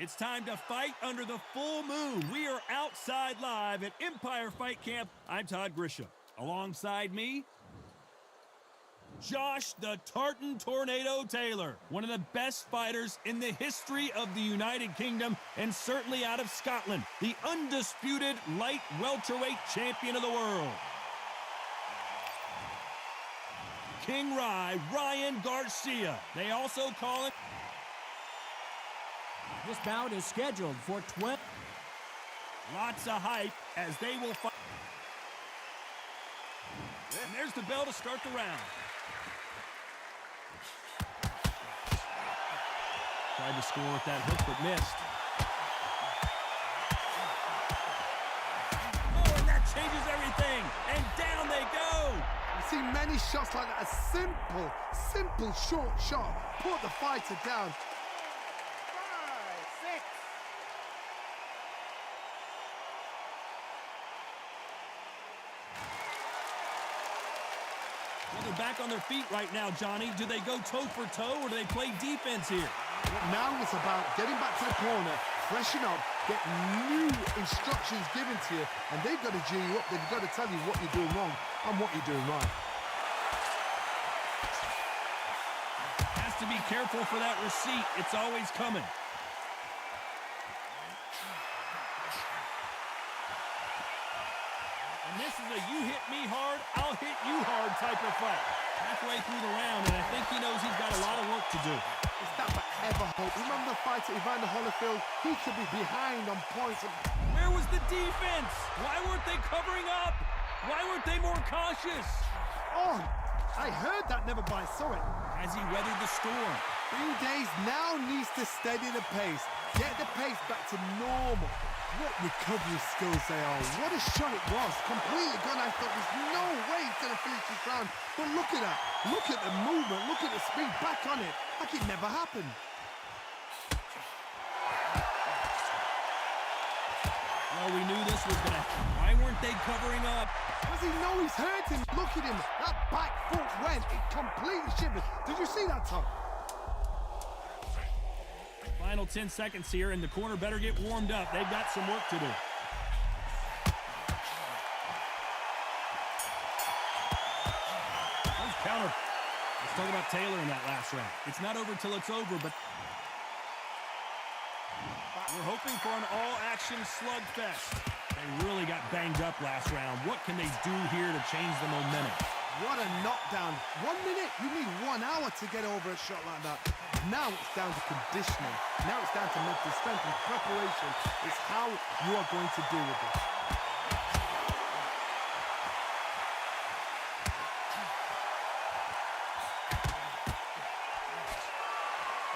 It's time to fight under the full moon. We are outside live at Empire Fight Camp. I'm Todd Grisham. Alongside me, Josh the Tartan Tornado Taylor, one of the best fighters in the history of the United Kingdom and certainly out of Scotland, the undisputed light welterweight champion of the world. King Ryan Garcia. They also call him. This bout is scheduled for 12. Lots of hype as they will fight. And there's the bell to start the round. Tried to score with that hook, but missed. Oh, and that changes everything. And down they go. You see many shots like that. A simple short shot. Put the fighter down. 5, 6. Well, they're back on their feet right now, Johnny. Do they go toe for toe or do they play defense here? Now it's about getting back to the corner, freshen up, get new instructions given to you, and they've got to G you up. They've got to tell you what you're doing wrong and what you're doing right. Has to be careful for that receipt. It's always coming. And this is a you hit me hard, I'll hit you hard type of fight. Halfway through the round, and I think he knows he's got a lot of work to do. Is that but ever hope? Remember the fight at Evander Holyfield? He could be behind on points. Where was the defense? Why weren't they covering up? Why weren't they more cautious? Oh, I heard that, never but I saw it. Has he weathered the storm? 3 days now needs to steady the pace. Get the pace back to normal. What recovery skills they are. What a shot it was. Completely gone. I thought there's no way he's going to finish this round. But look at that. Look at the movement. Look at the speed. Back on it. Like it never happened. Well, we knew this was going to happen. Why weren't they covering up? Does he know he's hurting? Look at him. That back foot went. It completely shivered. Did you see that, Tom? Final 10 seconds here, and the corner better get warmed up. They've got some work to do. Nice counter. Let's talk about Taylor in that last round. It's not over till it's over, but we're hoping for an all-action slugfest. They really got banged up last round. What can they do here to change the momentum? What a knockdown. 1 minute? You need 1 hour to get over a shot like that. Now it's down to conditioning. Now it's down to mental strength and preparation. It's how you are going to deal with it.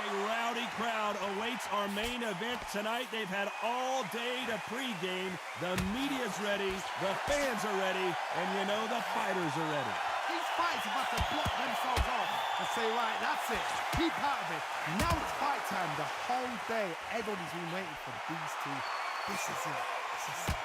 A rowdy crowd awaits our main event tonight. They've had all day to pregame. The media's ready, the fans are ready, and you know the fighters are ready. These fighters are about to block themselves off and say, right, that's it. Keep out of it. Now it's fight time. The whole day, everybody's been waiting for these two. This is it. This is it.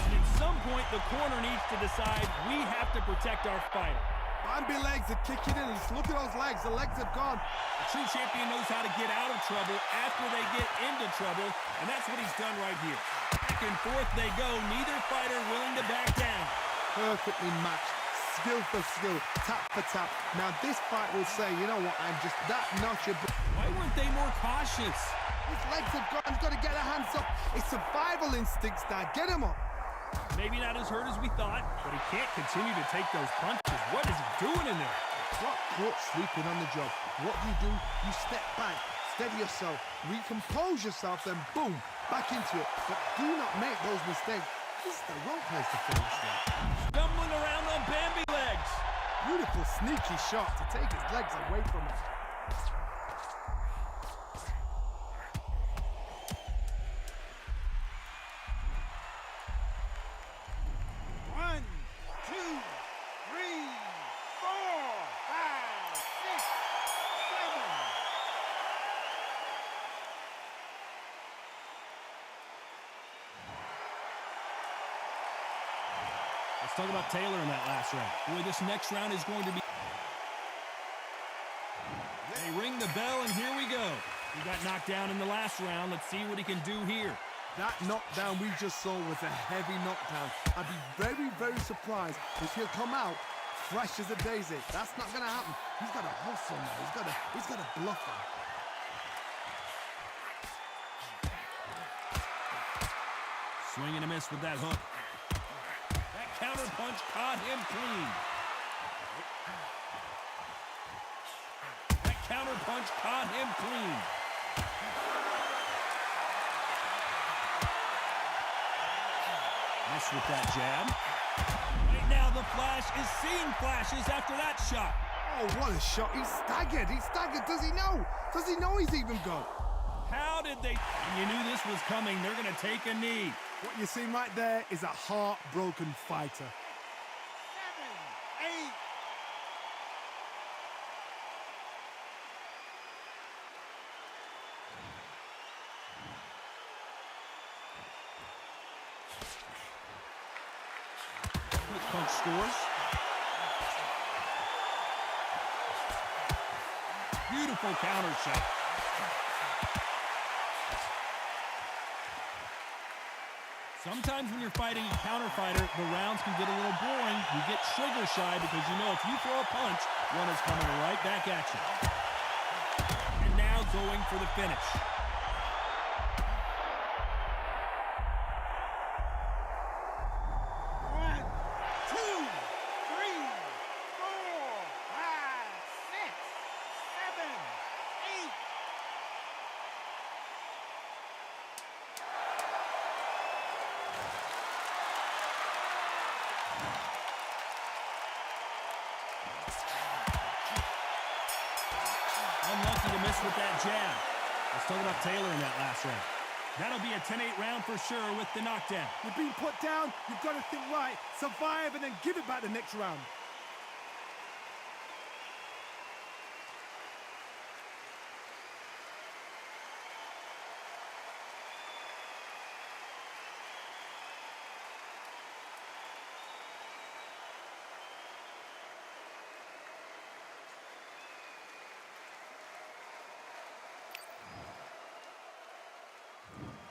At some point, the corner needs to decide we have to protect our fighter. Bambi legs are kicking in. Just look at those legs. The legs are gone. A true champion knows how to get out of trouble after they get into trouble, and that's what he's done right here. Back and forth they go. Neither fighter willing to back down. Perfectly matched. Skill for skill. Tap for tap. Now this fight will say, you know what, I'm just that notch above. Why weren't they more cautious? His legs are gone. He's got to get the hands up. It's survival instincts now. Get him up. Maybe not as hurt as we thought, but he can't continue to take those punches. What is he doing in there? Got caught sleeping on the job. What do? You step back, steady yourself, recompose yourself, then boom, back into it. But do not make those mistakes. This is the wrong place to finish now. Stumbling around on Bambi legs. Beautiful, sneaky shot to take his legs away from him. Let's talk about Taylor in that last round. Boy, this next round is going to be... They ring the bell, and here we go. He got knocked down in the last round. Let's see what he can do here. That knockdown we just saw was a heavy knockdown. I'd be very, very surprised if he'll come out fresh as a daisy. That's not going to happen. He's got to hustle now. He's got to bluff him. Swing and a miss with that hook. That counter punch caught him clean. That counter punch caught him clean. Miss with that jab. Right now, the Flash is seeing flashes after that shot. Oh, what a shot. He's staggered. He's staggered. Does he know? Does he know he's even gone? How did they... You knew this was coming. They're going to take a knee. What you see right there is a heartbroken fighter. 7, 8. Quick punch scores. Beautiful counter shot. Sometimes when you're fighting a counter fighter, the rounds can get a little boring. You get trigger shy because you know if you throw a punch, one is coming right back at you. And now going for the finish. Unlucky to miss with that jab. Let's talk about Taylor in that last round. That'll be a 10-8 round for sure with the knockdown. You're being put down. You've got to think right. Survive and then give it back the next round.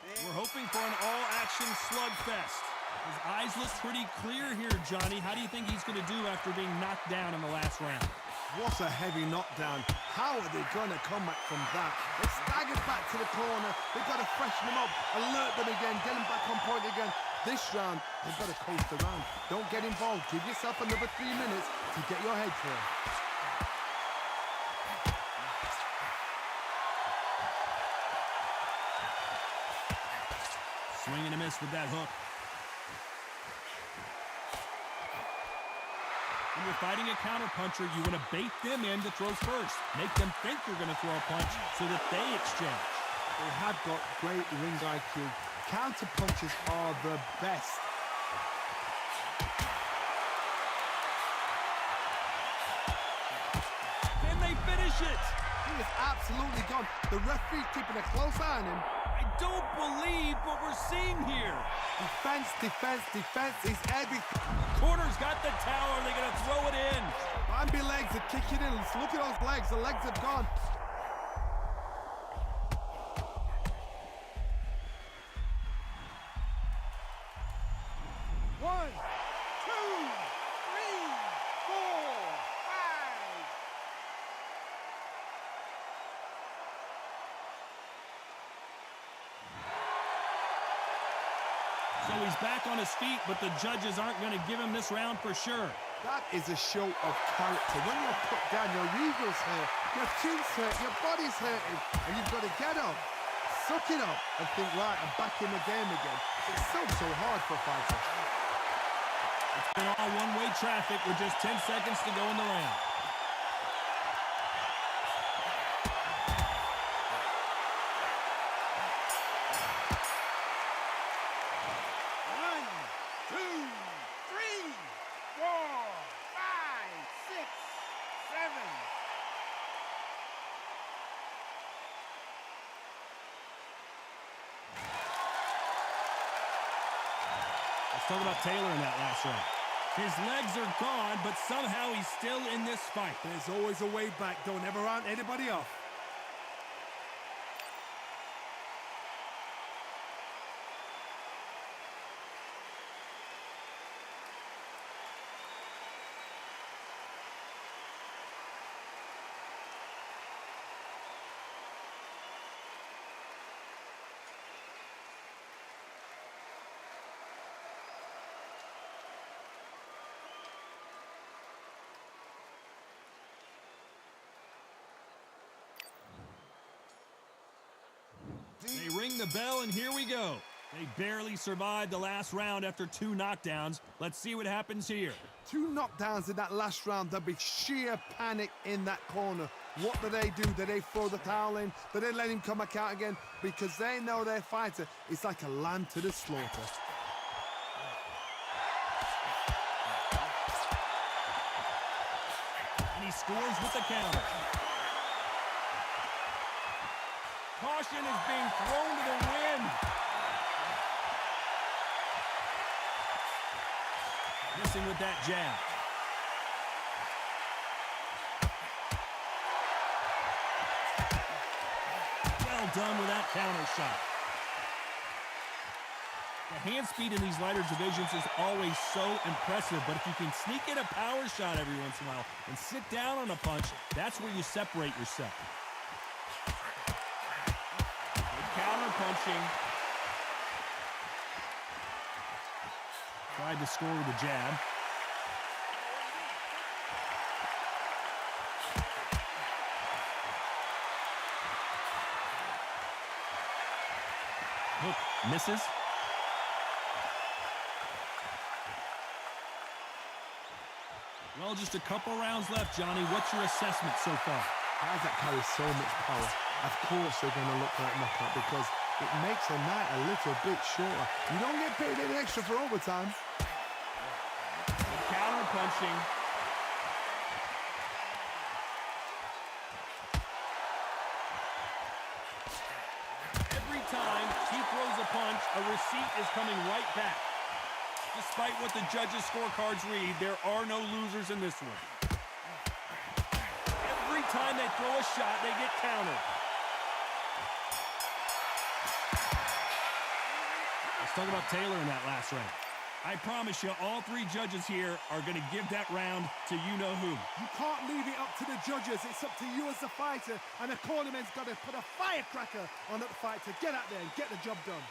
We're hoping for an all-action slugfest. His eyes look pretty clear here, Johnny. How do you think he's going to do after being knocked down in the last round? What a heavy knockdown. How are they going to come back from that? They staggered back to the corner. They've got to freshen them up, alert them again, get them back on point again. This round, they've got to coast around. Don't get involved. Give yourself another 3 minutes to get your head clear. Swing and a miss with that hook. When you're fighting a counterpuncher, you want to bait them in to throws first. Make them think you're going to throw a punch so that they exchange. They have got great ring IQ. Counter punches are the best. Can they finish it? He is absolutely gone. The referee's keeping a close eye on him. I don't believe what we're seeing here. Defense, defense, defense is everything. Corner's got the towel. Are they going to throw it in? Bambi legs are kicking in. Look at those legs. The legs have gone. One, two, three, four, five. So he's back on his feet, but the judges aren't going to give him this round for sure. That is a show of character. When you're put down, your ego's hurt, your chin's hurt, your body's hurting, and you've got to get up, suck it up, and think, right, I'm back in the game again. It's so hard for a fighter. It's been all one-way traffic with just 10 seconds to go in the round. Let's talk about Taylor in that last round. His legs are gone, but somehow he's still in this fight. There's always a way back. Don't ever round anybody off. They ring the bell, and here we go. They barely survived the last round after 2 knockdowns. Let's see what happens here. 2 knockdowns in that last round. There'll be sheer panic in that corner. What do? Do they throw the towel in? Do they let him come back out again? Because they know their fighter is like a lamb to the slaughter. And he scores with the counter. Caution is being thrown to the wind. Missing with that jab. Well done with that counter shot. The hand speed in these lighter divisions is always so impressive, but if you can sneak in a power shot every once in a while and sit down on a punch, that's where you separate yourself. Counter punching. Tried to score with a jab. Hook misses. Well, just a couple rounds left, Johnny. What's your assessment so far? Guys that carry so much power, of course they're going to look for that knockout because it makes a night a little bit shorter. You don't get paid any extra for overtime. Counter punching. Every time he throws a punch, a receipt is coming right back. Despite what the judges' scorecards read, there are no losers in this one. Every time they throw a shot, they get countered. Let's talk about Taylor in that last round. I promise you, all 3 judges here are going to give that round to you-know-who. You can't leave it up to the judges. It's up to you as the fighter, and the cornerman's got to put a firecracker on that fight to get out there and get the job done.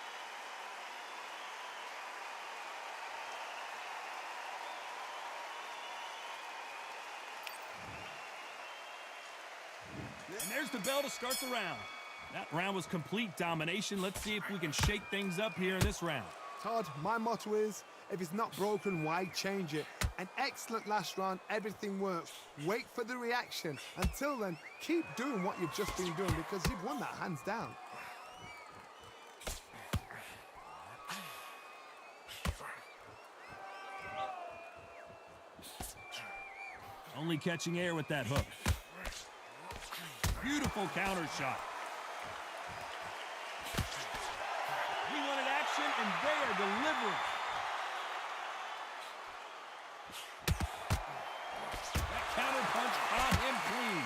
And there's the bell to start the round. That round was complete domination. Let's see if we can shake things up here in this round. Todd, my motto is, if it's not broken, why change it? An excellent last round, everything works. Wait for the reaction. Until then, keep doing what you've just been doing because you've won that hands down. Only catching air with that hook. Beautiful counter shot. We wanted action, and they are delivering. That counter punch caught him clean.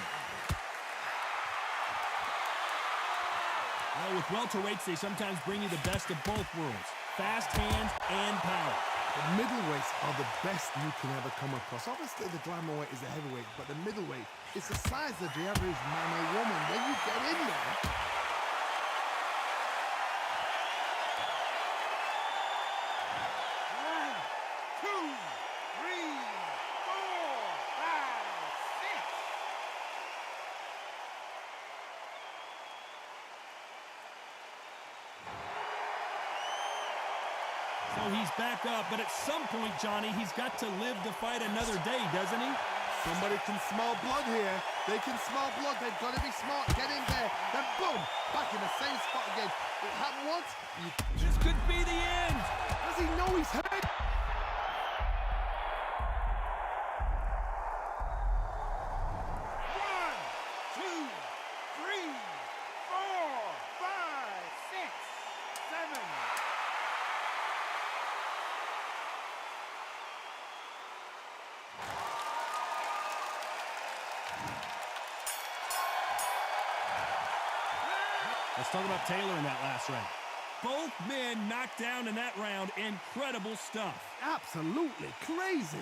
Well, with welterweights, they sometimes bring you the best of both worlds. Fast hands and power. The middleweights are the best you can ever come across. Obviously, the glamour weight is the heavyweight, but the middleweight is the size of the average man or woman. When you get in there, one, two, three, four, five, six. So he's back up, but at some point, Johnny, he's got to live to fight another day, doesn't he? Somebody can smell blood here. They can smell blood. They've got to be smart. Get in there. Then boom, back in the same spot again. It happened once. This could be the end. Does he know he's hurt? One, two, three, four, five, six, seven. Let's talk about Taylor in that last round. Both men knocked down in that round. Incredible stuff. Absolutely crazy.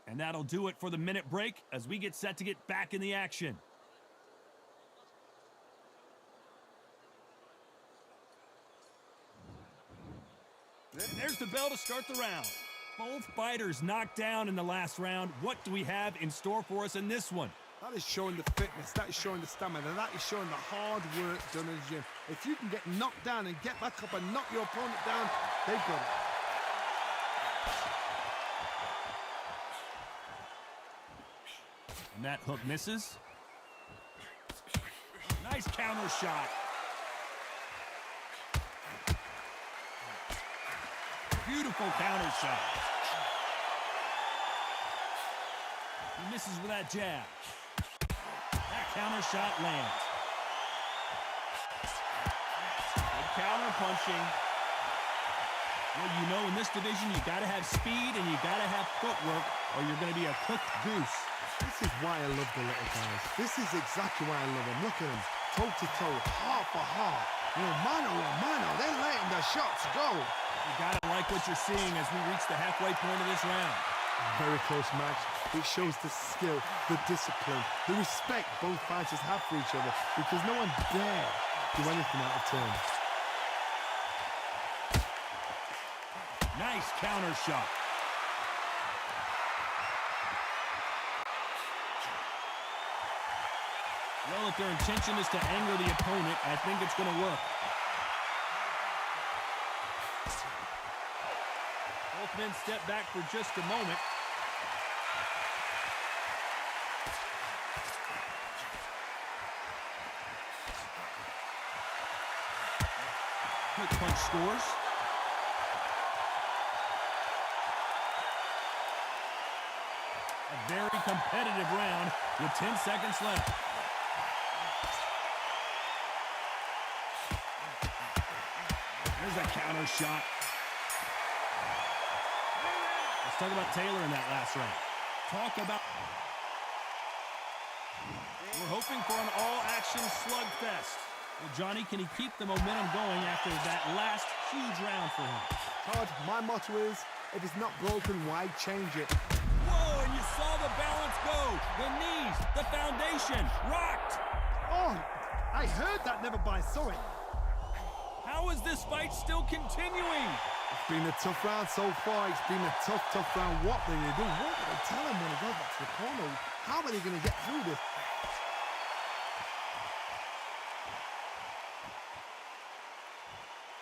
And that'll do it for the minute break as we get set to get back in the action. And there's the bell to start the round. Both fighters knocked down in the last round. What do we have in store for us in this one? That is showing the fitness, that is showing the stamina, that is showing the hard work done in the gym. If you can get knocked down and get back up and knock your opponent down, they've got it. And that hook misses. Nice counter shot. Beautiful counter shot. He misses with that jab. That counter shot lands. Good counter punching. Well, you know, in this division, you got to have speed and you got to have footwork, or you're going to be a cooked goose. This is why I love the little guys. This is exactly why I love them. Look at them, toe to toe, heart for heart. You know, mano a mano, they're letting the shots go. You gotta like what you're seeing as we reach the halfway point of this round. Very close match. It shows the skill, the discipline, the respect both fighters have for each other, because no one dare do anything out of turn. Nice counter shot. Well, if their intention is to anger the opponent, I think it's going to work. Both men step back for just a moment. Quick punch scores. A very competitive round with 10 seconds left. There's a counter shot. Let's talk about Taylor in that last round. We're hoping for an all-action slugfest. Well, Johnny, can he keep the momentum going after that last huge round for him? Todd, my motto is, if it's not broken, why change it? Whoa, and you saw the balance go. The knees, the foundation, rocked. Oh, I heard that, never by saw it. How is this fight still continuing? It's been a tough round so far. It's been a tough round. What do they do? What do they tell him when he goes back to the corner? How are they going to get through this?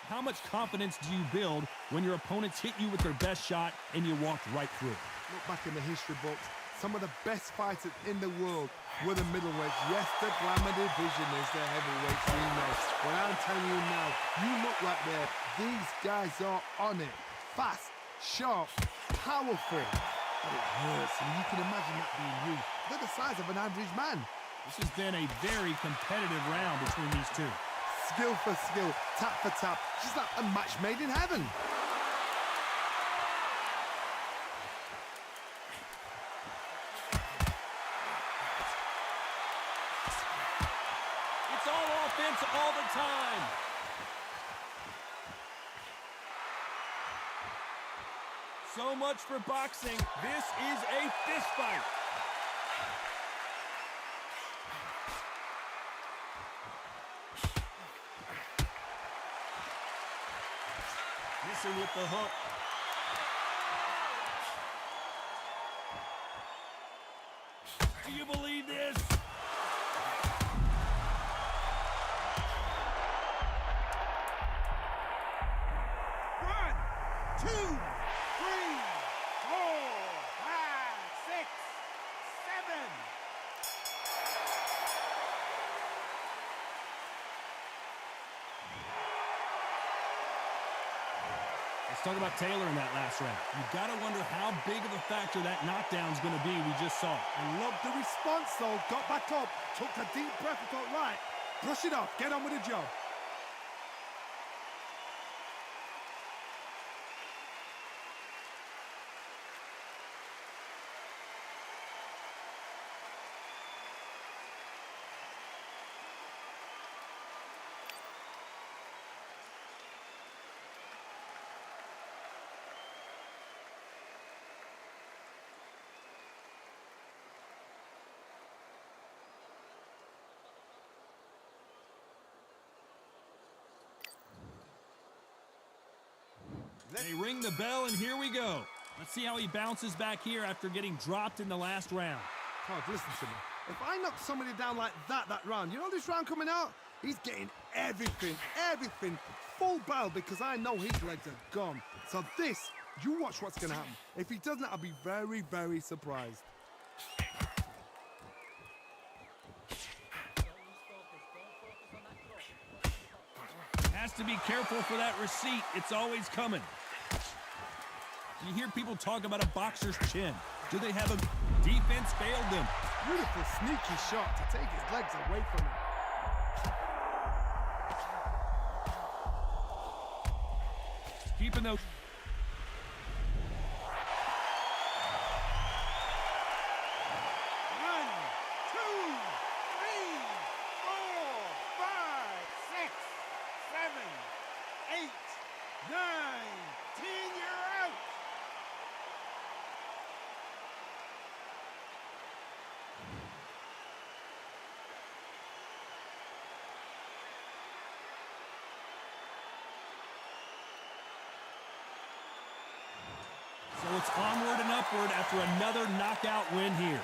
How much confidence do you build when your opponents hit you with their best shot and you walk right through? Look back in the history books. Some of the best fighters in the world were the middleweights. Yes, the glamour division is the heavyweights, we know. But I'm telling you now, you look right there. These guys are on it. Fast, sharp, powerful. But it hurts, and you can imagine that being you. They're the size of an average man. This has been a very competitive round between these two. Skill for skill, tap for tap. Just like a match made in heaven. It's all offense all the time. So much for boxing. This is a fist fight. Missing with the hook. Do you believe this? talk about Taylor in that last round. You got to wonder how big of a factor that knockdown's going to be. We just saw it. I love the response, though. Got back up, took a deep breath and thought, right, brush it off, get on with the job. They ring the bell, and here we go. Let's see how he bounces back here after getting dropped in the last round. Todd, listen to me. If I knock somebody down like that round, you know this round coming out? He's getting everything, full barrel because I know his legs are gone. So this, you watch what's going to happen. If he doesn't, I'll be very, very surprised. Has to be careful for that receipt. It's always coming. You hear people talk about a boxer's chin. Do they have a defense failed them? Beautiful, sneaky shot to take his legs away from him. Keeping those... So it's onward and upward after another knockout win here.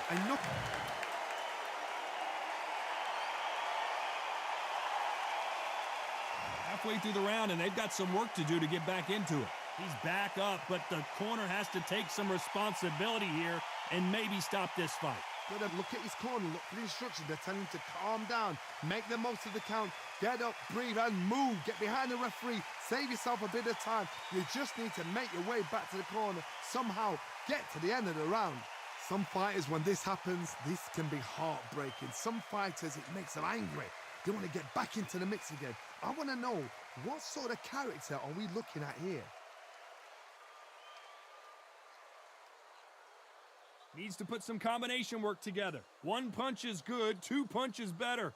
Halfway through the round, and they've got some work to do to get back into it. He's back up, but the corner has to take some responsibility here and maybe stop this fight. Gotta look at his corner, look for the instructions. They're telling him to calm down, make the most of the count, get up, breathe, and move. Get behind the referee, save yourself a bit of time. You just need to make your way back to the corner, somehow get to the end of the round. Some fighters, when this happens, this can be heartbreaking. Some fighters, it makes them angry. They want to get back into the mix again. I want to know, what sort of character are we looking at here? Needs to put some combination work together. One punch is good, two punches better.